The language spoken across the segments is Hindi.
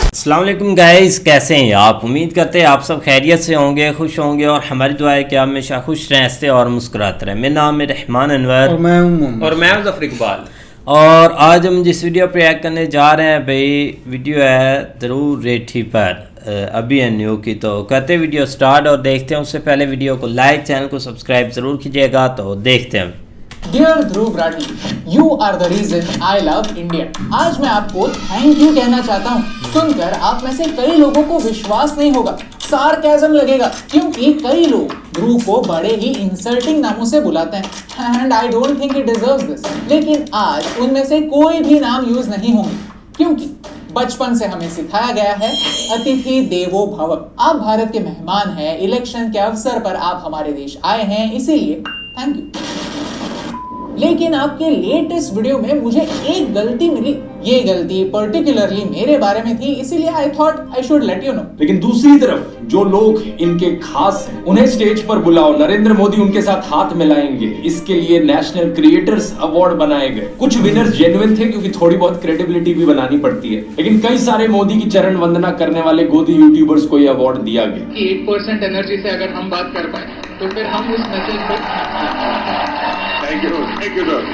अस्सलाम वालेकुम गाइस, कैसे हैं आप? उम्मीद करते हैं आप सब खैरियत से होंगे, खुश होंगे और हमारी दुआ है कि आप हमेशा खुश रहें, हंसते और मुस्कुराते रहें। मेरा नाम है रहमान अनवर और मैं हूं और मैं ज़फ़र इकबाल। और आज हम जिस वीडियो पर रिएक्ट करने जा रहे हैं भाई, वीडियो है ध्रुव रेठी पर अभिमन्यु की। तो करते वीडियो स्टार्ट और देखते हैं। उससे पहले वीडियो को लाइक, चैनल को सब्सक्राइब ज़रूर कीजिएगा। तो देखते हैं। Dear Dhruv Rathee, you are the reason I love India. आज मैं आपको थैंक यू कहना चाहता हूँ। सुनकर आप में से कई लोगों को विश्वास नहीं होगा, सार्केज़म लगेगा, क्योंकि कई लोग ध्रुव को बड़े ही इंसल्टिंग नामों से बुलाते हैं and I don't think it deserves this. लेकिन आज उनमें से कोई भी नाम यूज नहीं होंगे, क्योंकि बचपन से हमें सिखाया गया है अतिथि देवो भव। आप भारत के मेहमान हैं, इलेक्शन के अवसर पर आप हमारे देश आए हैं, इसीलिए थैंक यू। लेकिन आपके लेटेस्ट वीडियो में मुझे एक गलती मिली। ये गलती पर्टिकुलरली मेरे बारे में थी, इसीलिए I thought I should let you know. लेकिन दूसरी तरफ जो लोग इनके खास हैं, उन्हें स्टेज पर बुलाओ, नरेंद्र मोदी उनके साथ हाथ मिलाएंगे। इसके लिए नेशनल क्रिएटर्स अवार्ड बनाए गए। कुछ विनर्स जेन्युइन थे, क्योंकि थोड़ी बहुत क्रेडिबिलिटी भी बनानी पड़ती है। लेकिन कई सारे मोदी की चरण वंदना करने वाले गोदी यूट्यूबर्स को यह अवार्ड दिया गया। 8% एनर्जी से अगर हम बात कर पाए तो फिर हम उस मैसेज पर थैंक यू सर।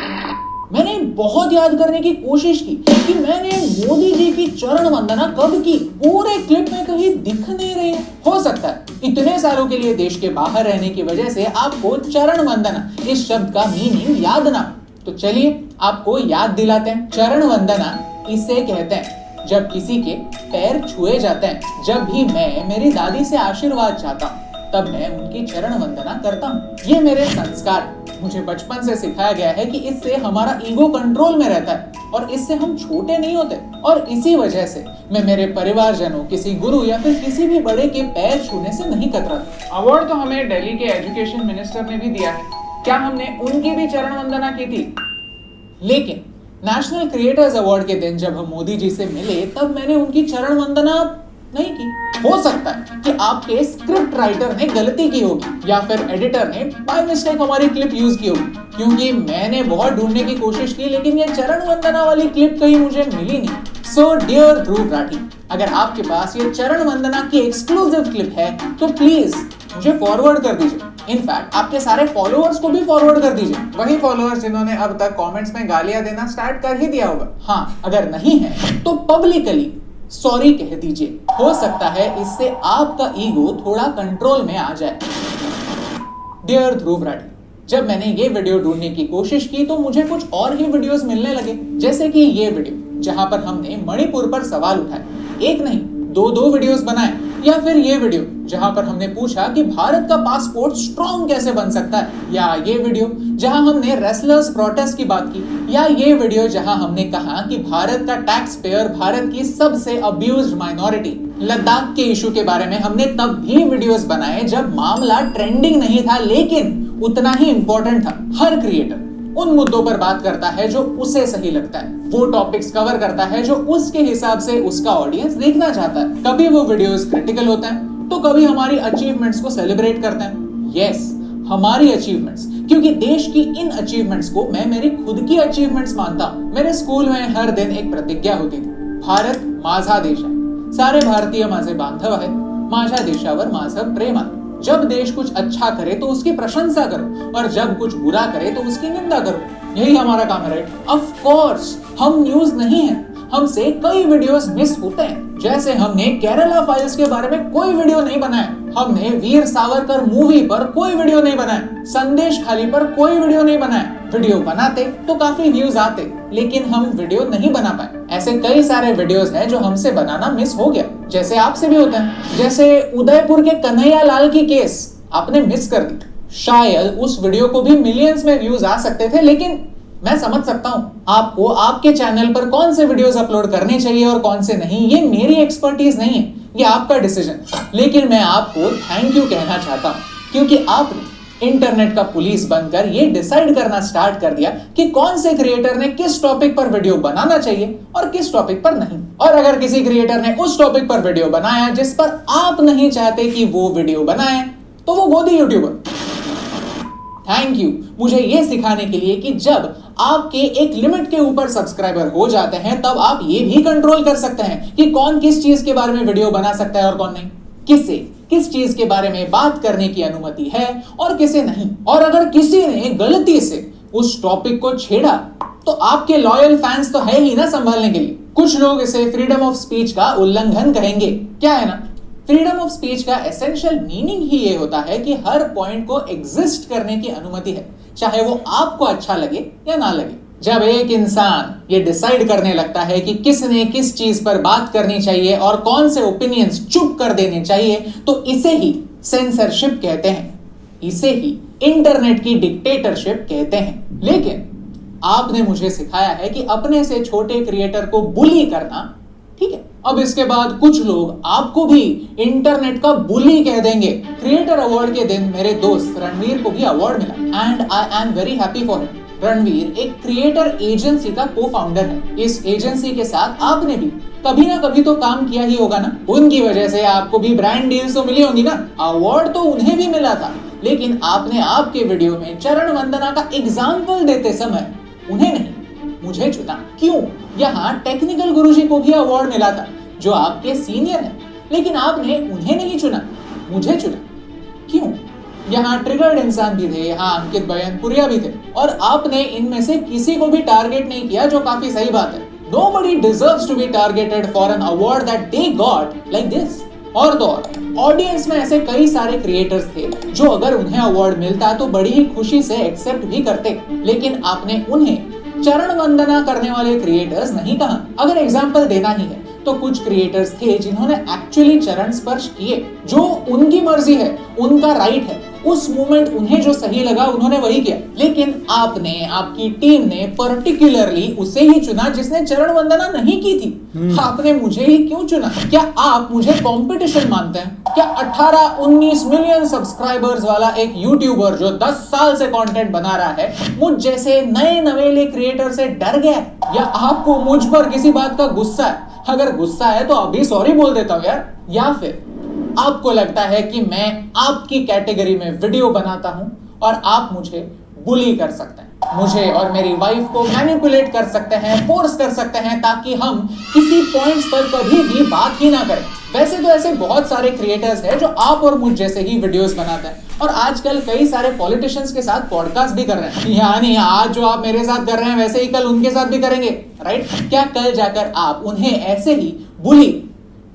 मैंने बहुत याद करने की कोशिश की कि मैंने मोदी जी की चरण वंदना कब की। पूरे क्लिप में कहीं दिख नहीं रही है। हो सकता है इतने सालों के लिए देश के बाहर रहने की वजह से आपको चरण वंदना इस शब्द का मीनिंग याद ना। तो चलिए आपको याद दिलाते हैं। चरण वंदना इसे कहते हैं जब किसी के पैर छुए जाते हैं। जब भी मैं मेरी दादी से आशीर्वाद चाहता हूँ, तब मैं उनकी चरण वंदना करता हूँ। ये मेरे संस्कार, मुझे बचपन से सिखाया गया है कि इससे हमारा ईगो कंट्रोल में रहता है और इससे हम छोटे नहीं होते। और इसी वजह से मैं मेरे परिवारजनों, किसी गुरु या फिर किसी भी बड़े के पैर छूने से नहीं कतराता। अवार्ड तो हमें दिल्ली के एजुकेशन मिनिस्टर ने भी दिया है। क्या हमने उनकी भी चरण वंदना की थी? लेकिन नेशनल क्रिएटर्स अवार्ड के दिन जब हम मोदी जी से मिले, तब मैंने उनकी चरण वंदना नहीं की। हो सकता है कि आपके स्क्रिप्ट राइटर ने गलती की होगी या फिर एडिटर ने बाय मिस्टेक हमारी क्लिप यूज की होगी, क्योंकि मैंने बहुत ढूंढने की कोशिश की, लेकिन ये चरण वंदना वाली क्लिप कहीं मुझे मिली नहीं। सो डियर ध्रुव राठी, अगर आपके पास ये चरण वंदना की एक्सक्लूसिव क्लिप है तो प्लीज मुझे फॉरवर्ड कर दीजिए। इनफैक्ट आपके सारे फॉलोअर्स को भी फॉरवर्ड कर दीजिए। वही फॉलोअर्स जिन्होंने अब तक कमेंट्स में गालियां देना स्टार्ट कर ही दिया होगा। हाँ, अगर नहीं है तो पब्लिकली सॉरी कह दीजिए। हो सकता है इससे आपका ईगो थोड़ा कंट्रोल में आ जाए। डियर ध्रुव राठी, जब मैंने ये वीडियो ढूंढने की कोशिश की तो मुझे कुछ और ही वीडियोस मिलने लगे, जैसे कि ये वीडियो जहां पर हमने मणिपुर पर सवाल उठाए। एक नहीं, दो वीडियोस बनाए। या फिर ये वीडियो जहां पर हमने पूछा कि भारत का पासपोर्ट स्ट्रॉन्ग कैसे बन सकता है। या ये वीडियो जहां हमने रेसलर्स प्रोटेस्ट की बात की। या ये वीडियो जहां हमने कहा कि भारत का टैक्स पेयर भारत की सबसे अब्यूज्ड माइनॉरिटी। लद्दाख के इशू के बारे में हमने तब भी वीडियोस बनाए जब मामला ट्रेंडिंग नहीं था, लेकिन उतना ही इंपॉर्टेंट था। हर क्रिएटर उन मुद्दों पर बात करता है जो उसे सही लगता है। वो टॉपिक्स कवर करता है जो उसके हिसाब से उसका ऑडियंस देखना चाहता है। कभी वो वीडियोस क्रिटिकल होते हैं तो कभी हमारी अचीवमेंट्स को सेलिब्रेट करते हैं। यस, हमारी अचीवमेंट्स, क्योंकि देश की इन अचीवमेंट्स को मैं मेरी खुद की अचीवमेंट्स मानता हूँ। मेरे स्कूल में हर दिन एक प्रतिज्ञा होती थी, भारत माझा देश है, सारे भारतीय माझे बांधव है, माझा देशावर माझं प्रेम आहे। जब देश कुछ अच्छा करे तो उसकी प्रशंसा करो, और जब कुछ बुरा करे तो उसकी निंदा करो। यही हमारा काम है, राइट? ऑफ कोर्स हम न्यूज नहीं है, हमसे कई वीडियोस मिस होते हैं। जैसे हमने केरला फाइल्स के बारे में कोई वीडियो नहीं बनाया, हमने वीर सावरकर मूवी पर कोई वीडियो नहीं बनाया, संदेश खाली पर कोई वीडियो नहीं बनाया। वीडियो बनाते तो काफी व्यूज आते, लेकिन हम वीडियो नहीं बना पाए। ऐसे कई सारे वीडियोस हैं जो हमसे बनाना मिस हो गया, जैसे आपसे भी होता है। जैसे उदयपुर के कन्हैया लाल की केस आपने मिस कर दी। शायद उस वीडियो को भी मिलियंस में व्यूज आ सकते थे, लेकिन मैं समझ सकता हूं आपको आपके चैनल पर कौन से वीडियोस अपलोड करने चाहिए और कौन से नहीं। ये मेरी एक्सपर्टीज नहीं है, ये आपका डिसीजन। लेकिन मैं आपको थैंक यू कहना चाहता हूं, क्योंकि आपने इंटरनेट का पुलिस बनकर ये डिसाइड करना स्टार्ट कर दिया कि कौन से क्रिएटर ने किस टॉपिक पर वीडियो बनाना चाहिए और किस टॉपिक पर नहीं। और अगर किसी क्रिएटर ने उस टॉपिक पर वीडियो बनाया जिस पर आप नहीं चाहते कि वो वीडियो बनाए, तो वो गोदी यूट्यूबर। थैंक यू मुझे ये सिखाने के लिए कि जब आपके एक लिमिट के ऊपर सब्सक्राइबर हो जाते हैं तब आप ये भी कंट्रोल कर सकते हैं कि कौन किस चीज के बारे में वीडियो बना सकता है और कौन नहीं, किसे किस चीज के बारे में बात करने की अनुमति है और किसे नहीं। और अगर किसी ने गलती से उस टॉपिक को छेड़ा तो आपके लॉयल फैंस तो है ही ना संभालने के लिए। कुछ लोग इसे फ्रीडम ऑफ स्पीच का उल्लंघन कहेंगे। क्या है ना, फ्रीडम ऑफ स्पीच का एसेंशियल मीनिंग ही ये होता है कि हर पॉइंट को एग्जिस्ट करने की अनुमति है, चाहे वो आपको अच्छा लगे या ना लगे। जब एक इंसान ये डिसाइड करने लगता है कि किसने किस चीज पर बात करनी चाहिए और कौन से ओपिनियंस चुप कर देने चाहिए, तो इसे ही सेंसरशिप कहते हैं, इसे ही इंटरनेट की डिक्टेटरशिप कहते हैं। लेकिन आपने मुझे सिखाया है कि अपने से छोटे क्रिएटर को बुली करना ठीक है। अब इसके बाद कुछ लोग आपको भी इंटरनेट का बुली कह देंगे। क्रिएटर अवार्ड के दिन मेरे दोस्त रणवीर को भी अवार्ड मिला and I am very happy for him. Ranveer एक क्रिएटर एजेंसी का को-फाउंडर है। इस एजेंसी के साथ आपने भी कभी ना कभी तो काम किया ही होगा ना। उनकी वजह से आपको भी ब्रांड डील्स तो मिली होंगी ना। अवार्ड तो उन्हें भी मिला था, लेकिन आपने आपके वीडियो में चरण वंदना का एग्जाम्पल देते समय उन्हें नहीं मुझे चुना। क्यों? यहाँ टेक्निकल गुरुजी को भी अवार्ड मिला था जो आपके सीनियर हैं, लेकिन आपने उन्हें नहीं चुना, मुझे चुना। क्यों? यहाँ ट्रिगर्ड इंसान भी थे, यहाँ अंकित बयानपुरिया भी थे, और आपने इनमें से किसी को भी टारगेट नहीं किया, जो काफी सही बात है। Nobody deserves to be targeted for an award that they got like this। और तो और ऑडियंस में ऐसे कई सारे क्रिएटर्स थे जो अगर उन्हें अवार्ड मिलता तो बड़ी ही खुशी से एक्सेप्ट भी करते, लेकिन आपने उन्हें चरण वंदना करने वाले क्रिएटर्स नहीं कहा। अगर एग्जांपल देना ही है तो कुछ क्रिएटर्स थे जिन्होंने एक्चुअली चरण स्पर्श किए, जो उनकी मर्जी है, उनका राइट है, उस मोमेंट उन्हें जो सही लगा उन्होंने वही किया। लेकिन आपने, आपकी टीम ने पर्टिकुलरली उसे ही चुना जिसने चरण वंदना नहीं की थी। आपने मुझे ही क्यों चुना? क्या आप मुझे कंपटीशन मानते हैं? क्या 18-19 मिलियन सब्सक्राइबर्स वाला एक यूट्यूबर जो 10 साल से कंटेंट बना रहा है मुझ जैसे नए नवेले क्रिएटर से डर गया है? या आपको मुझ पर किसी बात का गुस्सा है? अगर गुस्सा है तो अभी सॉरी बोल देता हूं यार। या फिर आपको लगता है कि मैं आपकी कैटेगरी में वीडियो बनाता हूं और आप मुझे बुली कर सकते हैं, मुझे और मेरी वाइफ को मैनिपुलेट कर सकते हैं, फोर्स कर सकते हैं ताकि हम किसी पॉइंट्स पर कभी भी बात ही ना करें। वैसे तो ऐसे बहुत सारे क्रिएटर्स हैं जो आप और मुझ जैसे ही वीडियोस बनाते हैं, और आजकल कई सारे पॉलिटिशियंस के साथ पॉडकास्ट भी कर रहे हैं। यानी आज जो आप मेरे साथ कर रहे हैं वैसे ही कल उनके साथ भी करेंगे, राइट? क्या कल जाकर आप उन्हें ऐसे ही बुली,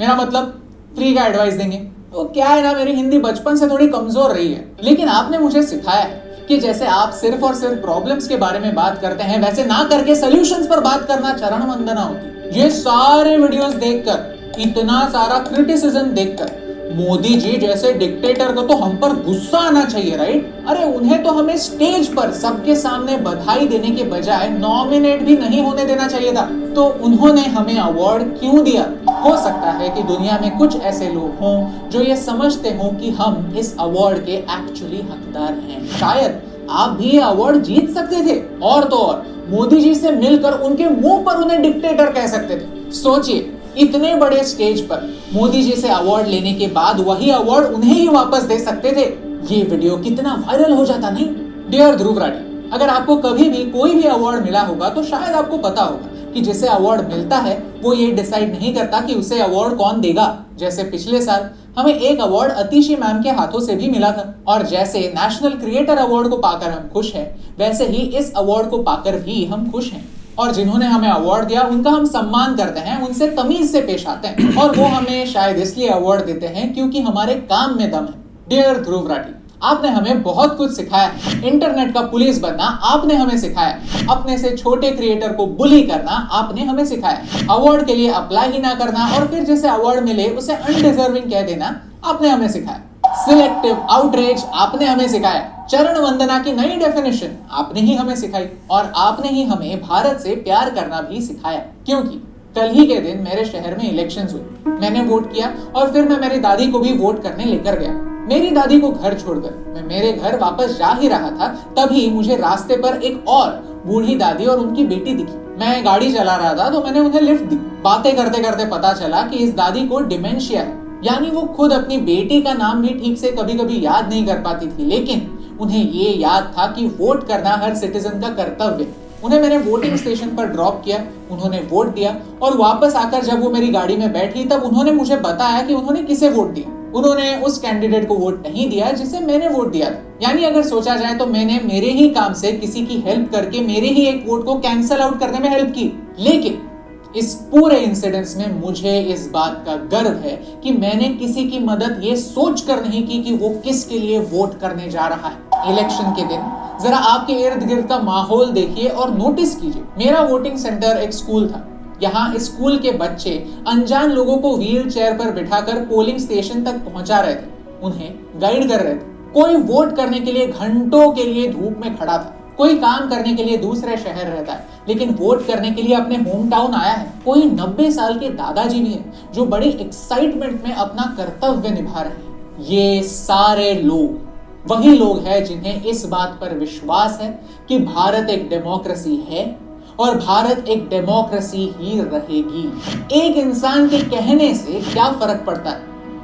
मेरा मतलब फ्री का एडवाइस देंगे? तो क्या है ना, मेरी हिंदी बचपन से थोड़ी कमजोर रही है, लेकिन आपने मुझे सिखाया है कि जैसे आप सिर्फ और सिर्फ प्रॉब्लम्स के बारे में बात करते हैं, वैसे ना करके सॉल्यूशंस पर बात करना चरण वंदना होती। ये सारे वीडियोस देखकर, इतना सारा क्रिटिसिज्म देखकर मोदी जी जैसे डिक्टेटर को तो हम पर गुस्सा आना चाहिए, राइट? अरे उन्हें तो हमें स्टेज पर सबके सामने बधाई देने के बजाय नॉमिनेट भी नहीं होने देना चाहिए था। तो उन्होंने हमें अवार्ड क्यों दिया? हो सकता है कि दुनिया में कुछ ऐसे लोग हों जो ये समझते हों कि हम इस अवार्ड के एक्चुअली हकदार हैं। शायद आप भी ये अवार्ड जीत सकते थे, और तो और मोदी जी से मिलकर उनके मुंह पर उन्हें डिक्टेटर कह सकते थे। सोचिए, इतने बड़े स्टेज पर मोदी जी से अवार्ड लेने के बाद वही अवार्ड उन्हें ही वापस दे सकते थे। ये वीडियो कितना वायरल हो जाता, नहीं? डियर ध्रुव राठी, अगर आपको कभी भी कोई भी अवार्ड मिला होगा तो शायद आपको पता होगा कि जिसे अवार्ड मिलता है वो ये डिसाइड नहीं करता कि उसे अवार्ड कौन देगा। जैसे पिछले साल हमें एक अवार्ड अतिशी मैम के हाथों से भी मिला था, और जैसे नेशनल क्रिएटर अवार्ड को पाकर हम खुश हैं, वैसे ही इस अवार्ड को पाकर भी हम खुश हैं। और जिन्होंने हमें अवार्ड दिया उनका हम सम्मान करते हैं, उनसे तमीज से पेश आते हैं, और वो हमें शायद इसलिए अवार्ड देते हैं क्योंकि हमारे काम में दम है। डियर ध्रुव राठी, आपने हमें बहुत कुछ सिखाया है। इंटरनेट का पुलिस बनना आपने हमें सिखाया, अपने से छोटे क्रिएटर को बुली करना आपने हमें सिखाया, अवार्ड के लिए अप्लाई ही ना करना और फिर जैसे अवार्ड मिले उसे अनडिजर्विंग कह देना आपने हमें सिखाया, सिलेक्टिव आउटरीच आपने हमें सिखाया, चरण वंदना की नई डेफिनेशन आपने ही हमें सिखाई, और आपने ही हमें भारत से प्यार करना भी सिखाया। क्योंकि कल ही के दिन मेरे शहर में इलेक्शंस हुए, मैंने वोट किया और फिर मैं मेरी दादी को भी वोट करने लेकर गया। मेरी दादी को घर छोड़कर मैं मेरे घर वापस जा ही रहा था, तभी मुझे रास्ते पर एक और बूढ़ी दादी और उनकी बेटी दिखी। मैं गाड़ी चला रहा था तो मैंने उन्हें लिफ्ट दी। बातें करते करते पता चला कि इस दादी को डिमेंशिया है, यानी वो खुद अपनी बेटी का नाम भी ठीक से कभी कभी याद नहीं कर पाती थी, लेकिन उन्हें ये याद था कि वोट करना हर सिटीजन का कर्तव्य है। उन्हें मैंने वोटिंग स्टेशन पर ड्रॉप किया, उन्होंने वोट दिया और वापस आकर जब वो मेरी गाड़ी में बैठी तब उन्होंने मुझे बताया कि उन्होंने किसे वोट दिया। उन्होंने उस कैंडिडेट को वोट नहीं दिया जिसे मैंने वोट दिया था। यानी अगर सोचा जाए तो मैंने मेरे ही काम से किसी की हेल्प करके मेरे ही एक वोट को कैंसिल आउट करने में हेल्प की। लेकिन इस पूरे इंसिडेंस में मुझे इस बात का गर्व है कि मैंने किसी की मदद ये सोच कर नहीं की कि वो किसके लिए वोट करने जा रहा है। इलेक्शन के दिन जरा आपके इर्द गिर्द का माहौल देखिए और नोटिस कीजिए। मेरा वोटिंग सेंटर एक स्कूल था। यहाँ स्कूल के बच्चे अनजान लोगों को व्हील चेयर पर बिठाकर पोलिंग स्टेशन तक पहुंचा रहे थे, उन्हें गाइड कर रहे थे। कोई वोट करने के लिए घंटों के लिए धूप में खड़ा था, कोई काम करने के लिए दूसरे शहर रहता है लेकिन वोट करने के लिए अपने होम टाउन आया है। कोई 90 साल के दादाजी भी हैं जो बड़ी एक्साइटमेंट में अपना कर्तव्य निभा रहे हैं। ये सारे लोग वही लोग हैं जिन्हें इस बात पर विश्वास है कि भारत एक डेमोक्रेसी है और भारत एक डेमोक्रेसी ही रहेगी। एक इंसान के कहने से क्या फर्क पड़ता है?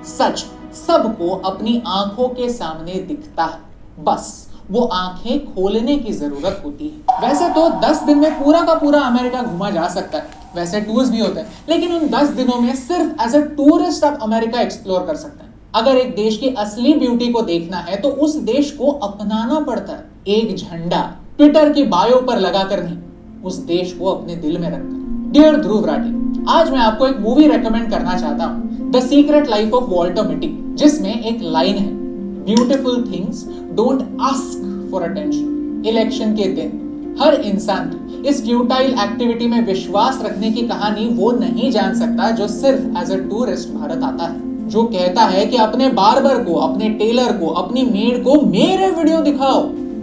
सच सबको अपनी आंखों के सामने दिखता है, बस वो आंखें खोलने की जरूरत होती है। वैसे तो 10 दिन में पूरा का पूरा अमेरिका घूमा जा सकता है, वैसे टूर्स भी होते हैं, लेकिन उन 10 दिनों में सिर्फ एज अ टूरिस्ट आप अमेरिका एक्सप्लोर कर सकते हैं। अगर एक देश की असली ब्यूटी को देखना है तो उस देश को अपनाना पड़ता है। एक झंडा ट्विटर की बायो पर लगाकर नहीं, उस देश को अपने दिल में रखकर। डियर ध्रुव राठी, आज मैं आपको एक मूवी रेकमेंड करना चाहता हूँ, the secret life of Walter Mitty, जिसमें एक लाइन है, beautiful things don't ask for attention. Election के दिन हर इंसान की इस फ्यूटाइल एक्टिविटी में विश्वास रखने की कहानी वो नहीं जान सकता जो सिर्फ एज अ टूरिस्ट भारत आता है, जो कहता है कि अपने बार्बर को, अपने टेलर को, अपनी मेड को मेरे वीडियो दिखाओ,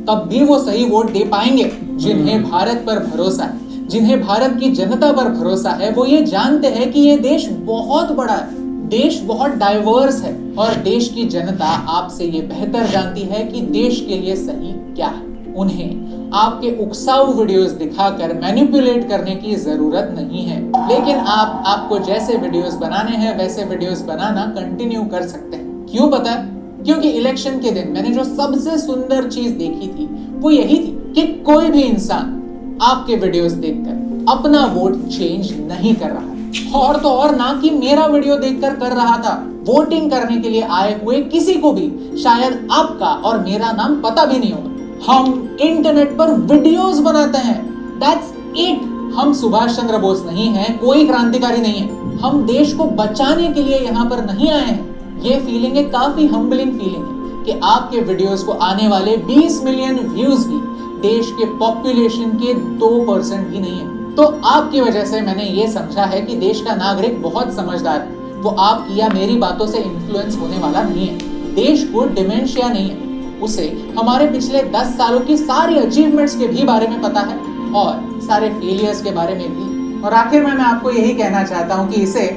तब भी वो सही वोट दे पाएंगे। जिन्हें भारत पर भरोसा है, जिन्हें भारत की जनता पर भरोसा है, वो ये जानते हैं कि ये देश बहुत बड़ा है, देश बहुत डाइवर्स है और देश की जनता आपसे ये बेहतर जानती है कि देश के लिए सही क्या है। उन्हें आपके उकसाऊ वीडियोस दिखाकर मैनिपुलेट करने की जरूरत नहीं है, लेकिन आपको जैसे वीडियोस बनाने हैं वैसे वीडियोस बनाना कंटिन्यू कर सकते हैं। क्यों पता है? क्योंकि इलेक्शन के दिन मैंने जो सबसे सुंदर चीज देखी थी वो यही थी कि कोई भी इंसान आपके वीडियोस देखकर अपना वोट चेंज नहीं कर रहा है, और तो और ना कि मेरा वीडियो देखकर कर रहा था। वोटिंग करने के लिए आए हुए किसी को भी शायद आपका और मेरा नाम पता भी नहीं होगा। हम इंटरनेट पर वीडियोस बनाते हैं, दैट्स इट। हम सुभाष चंद्र बोस नहीं हैं, कोई क्रांतिकारी नहीं है। हम देश को बचाने के लिए यहाँ पर नहीं आए हैं। ये फीलिंग है, काफी हम्बलिंग फीलिंग है कि आपके वीडियोस को आने वाले 20 मिलियन व्यूज भी देश के पॉपुलेशन के 2% भी नहीं है। तो आपकी वजह से मैंने ये समझा है कि देश का नागरिक बहुत समझदार है। वो आपकी या मेरी बातों से इन्फ्लुएंस होने वाला नहीं है। देश को डिमेंशिया नहीं है, उसे हमारे पिछले 10 सालों की सारी अचीवमेंट्स के भी बारे में पता है और सारे फेलियर्स के बारे में भी। और आखिर में मैं आपको यही कहना चाहता हूँ कि इसे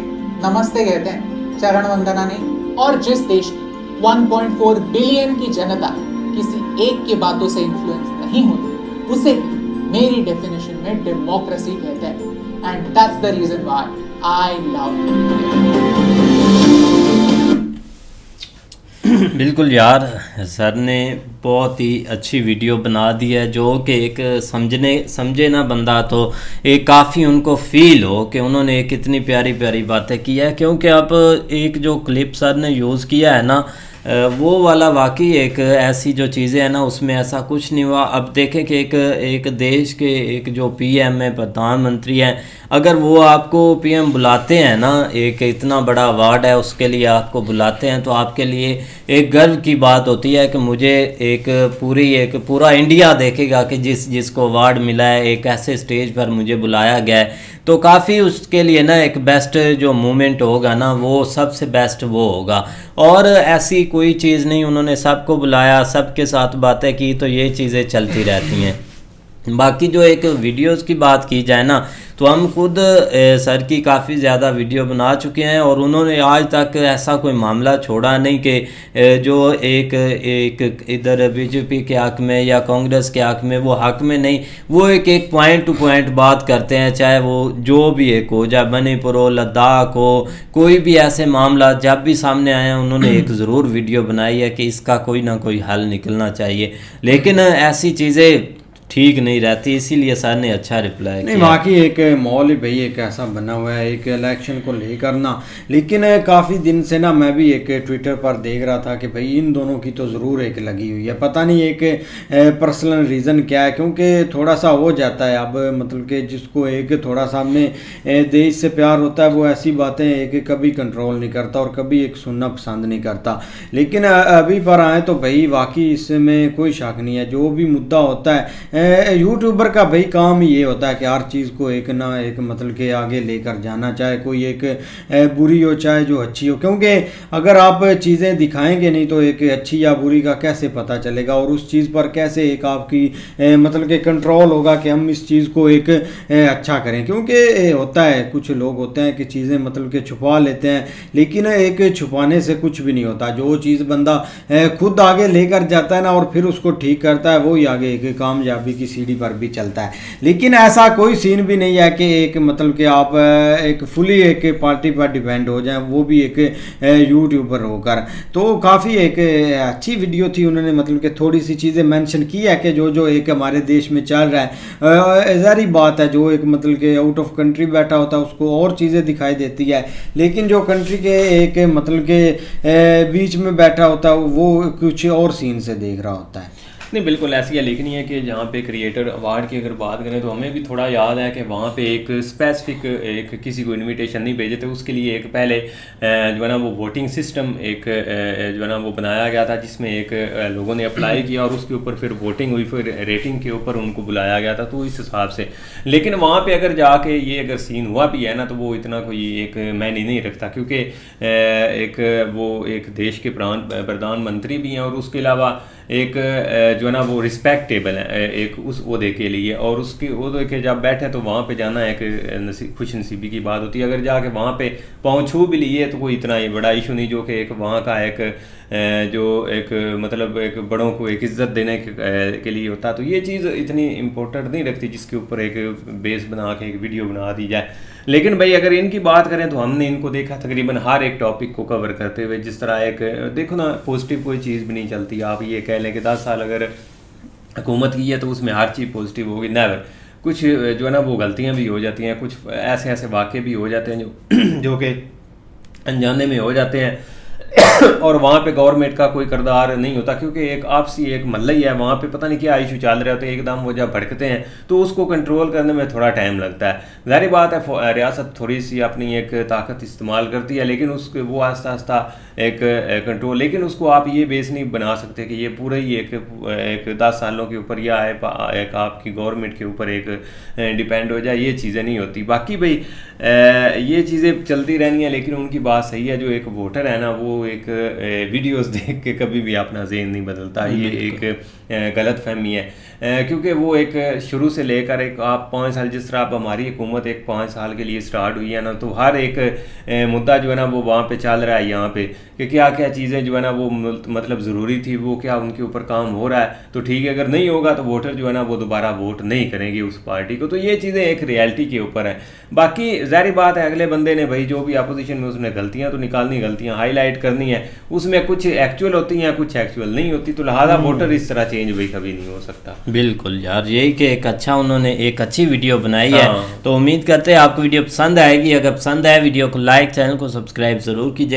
नमस्ते कहते हैं, चरण वंदना नहीं। और जिस देश की 1.4 बिलियन की जनता किसी एक की बातों से इन्फ्लुएंस नहीं होती, उसे मेरी डेफिनेशन में डेमोक्रेसी कहते हैं। And that's the reason why I love. बिल्कुल यार, सर ने बहुत ही अच्छी वीडियो बना दी है, जो कि एक समझे ना बंदा तो एक काफ़ी उनको फील हो कि उन्होंने एक इतनी प्यारी प्यारी बातें की है। क्योंकि अब एक जो क्लिप सर ने यूज़ किया है ना, वो वाला वाकई एक ऐसी जो चीज़ें हैं ना, उसमें ऐसा कुछ नहीं हुआ। अब देखें कि एक देश के एक जो पीएम है, प्रधानमंत्री हैं, अगर वो आपको पीएम बुलाते हैं ना, एक इतना बड़ा अवार्ड है उसके लिए आपको बुलाते हैं, तो आपके लिए एक गर्व की बात होती है कि मुझे एक पूरा इंडिया देखेगा कि जिसको अवार्ड मिला है, एक ऐसे स्टेज पर मुझे बुलाया गया है। तो काफ़ी उसके लिए ना एक बेस्ट जो मोमेंट होगा ना, वो सबसे बेस्ट वो होगा। और ऐसी कोई चीज़ नहीं, उन्होंने सबको बुलाया, सबके साथ बातें की, तो ये चीज़ें चलती रहती हैं। बाकी जो एक वीडियोस की बात की जाए ना, तो हम खुद सर की काफ़ी ज़्यादा वीडियो बना चुके हैं और उन्होंने आज तक ऐसा कोई मामला छोड़ा नहीं कि जो एक इधर बीजेपी के हक़ में या कांग्रेस के हक़ में, वो हक़ में नहीं, वो एक पॉइंट टू पॉइंट बात करते हैं, चाहे वो जो भी एक हो, चाहे मणिपुर हो, लद्दाख हो, कोई भी ऐसे मामला जब भी सामने आए हैं उन्होंने एक ज़रूर वीडियो बनाई है कि इसका कोई ना कोई हल निकलना चाहिए। लेकिन ऐसी चीज़ें ठीक नहीं रहती, इसीलिए सर ने अच्छा रिप्लाई नहीं, किया। बाकी एक माहौल ही भाई एक ऐसा बना हुआ है एक इलेक्शन को लेकर ना, लेकिन काफ़ी दिन से ना मैं भी एक ट्विटर पर देख रहा था कि भाई इन दोनों की तो ज़रूर एक लगी हुई है, पता नहीं एक पर्सनल रीज़न क्या है, क्योंकि थोड़ा सा हो जाता है अब, मतलब कि जिसको एक थोड़ा सा अपने देश से प्यार होता है वो ऐसी बातें एक कभी कंट्रोल नहीं करता और कभी एक सुनना पसंद नहीं करता। लेकिन अभी पर आए तो भाई वाकई इसमें कोई शक नहीं है, जो भी मुद्दा होता है यूट्यूबर का भाई काम ही ये होता है कि हर चीज़ को एक ना एक मतलब के आगे लेकर जाना, चाहे कोई एक बुरी हो चाहे जो अच्छी हो, क्योंकि अगर आप चीज़ें दिखाएंगे नहीं तो एक अच्छी या बुरी का कैसे पता चलेगा और उस चीज़ पर कैसे एक आपकी मतलब के कंट्रोल होगा कि हम इस चीज़ को एक अच्छा करें। क्योंकि होता है कुछ लोग होते हैं कि चीज़ें मतलब के छुपा लेते हैं, लेकिन एक छुपाने से कुछ भी नहीं होता, जो चीज़ बंदा खुद आगे लेकर जाता है ना और फिर उसको ठीक करता है वही आगे एक कामयाबी की सीढ़ी पर भी चलता है। लेकिन ऐसा कोई सीन भी नहीं है कि एक मतलब कि आप एक फुली एक पार्टी पर डिपेंड हो जाएं, वो भी एक यूट्यूबर होकर। तो काफ़ी एक अच्छी वीडियो थी, उन्होंने मतलब कि थोड़ी सी चीज़ें मेंशन की है कि जो एक हमारे देश में चल रहा है, ज़ाहिर बात है जो एक मतलब कि आउट ऑफ कंट्री बैठा होता है उसको और चीज़ें दिखाई देती है, लेकिन जो कंट्री के एक मतलब के बीच में बैठा होता है वो कुछ और सीन से देख रहा होता है। नहीं, बिल्कुल ऐसी है, लेकिन ये कि जहाँ पे क्रिएटर अवार्ड की अगर बात करें तो हमें भी थोड़ा याद है कि वहाँ पे एक स्पेसिफिक एक किसी को इनविटेशन नहीं भेजे थे, उसके लिए एक पहले जो है ना वो वोटिंग सिस्टम एक जो है ना वो बनाया गया था, जिसमें एक लोगों ने अप्लाई किया और उसके ऊपर फिर वोटिंग हुई, फिर रेटिंग के ऊपर उनको बुलाया गया था, तो इस हिसाब से। लेकिन वहाँ पर अगर जाके ये अगर सीन हुआ भी है ना तो वो इतना कोई एक मायने नहीं रखता, क्योंकि एक वो एक देश के प्रधानमंत्री भी हैं और उसके अलावा एक जो है ना वो रिस्पेक्टेबल है एक उस ओहदे के लिए, और उसके ओहदे के जब बैठे तो वहाँ पे जाना एक खुश नसीबी की बात होती है। अगर जाके वहाँ पे पाँव छू भी लिए तो कोई इतना ही बड़ा इशू नहीं, जो कि एक वहाँ का एक जो एक मतलब एक बड़ों को एक इज़्ज़त देने के लिए होता है। तो ये चीज़ इतनी इम्पोर्टेंट नहीं रखती जिसके ऊपर एक बेस बना के एक वीडियो बना दी जाए। लेकिन भाई अगर इनकी बात करें तो हमने इनको देखा तकरीबन हर एक टॉपिक को कवर करते हुए, जिस तरह एक देखो ना पॉजिटिव कोई चीज़ भी नहीं चलती। आप ये कह लें कि 10 साल अगर हुकूमत की है तो उसमें हर चीज़ पॉजिटिव होगी, नेवर। कुछ जो है ना वो गलतियाँ भी हो जाती हैं, कुछ ऐसे ऐसे वाक़े भी हो जाते हैं जो कि अनजाने में हो जाते हैं और वहाँ पे गवर्नमेंट का कोई किरदार नहीं होता, क्योंकि एक आपसी एक मल्ला ही है, वहाँ पे पता नहीं क्या इशू चल रहे होते हैं, एकदम वो जब भड़कते हैं तो उसको कंट्रोल करने में थोड़ा टाइम लगता है। ज़ाहिर बात है रियासत थोड़ी सी अपनी एक ताकत इस्तेमाल करती है, लेकिन उसके वो आस्ता आस्ता एक कंट्रोल, लेकिन उसको आप ये बेस नहीं बना सकते कि ये पूरे ही एक 10 सालों के ऊपर या एक आपकी गवर्नमेंट के ऊपर एक डिपेंड हो जाए, ये चीज़ें नहीं होती। बाकी भाई ये चीज़ें चलती रहनी है, लेकिन उनकी बात सही है, जो एक वोटर है ना वो एक वीडियोस देख के कभी भी अपना ज़हन नहीं बदलता, ये एक गलत फहमी है, क्योंकि वो एक शुरू से लेकर एक आप 5 साल, जिस तरह आप हमारी हुकूमत एक 5 साल के लिए स्टार्ट हुई है ना, तो हर एक मुद्दा जो है ना वो वहाँ पे चल रहा है यहाँ पे कि क्या क्या चीज़ें जो है ना वो मतलब ज़रूरी थी, वो क्या उनके ऊपर काम हो रहा है तो ठीक है, अगर नहीं होगा तो वोटर जो है ना वो दोबारा वोट नहीं करेंगे उस पार्टी को। तो ये चीज़ें एक रियलिटी के ऊपर है। बाकी ज़ाहिर बात है अगले बंदे ने भाई जो भी अपोजिशन में उसने गलतियाँ तो निकालनी, गलतियाँ हाईलाइट करनी है, उसमें कुछ एक्चुअल होती हैं कुछ एक्चुअल नहीं होती, तो लिहाजा वोटर इस तरह चेंज भाई कभी नहीं हो सकता। बिल्कुल यार, यही कि एक अच्छा उन्होंने एक अच्छी वीडियो बनाई है, तो उम्मीद करते हैं आपको वीडियो पसंद आएगी। अगर पसंद आए वीडियो को लाइक, चैनल को सब्सक्राइब ज़रूर कीजिए।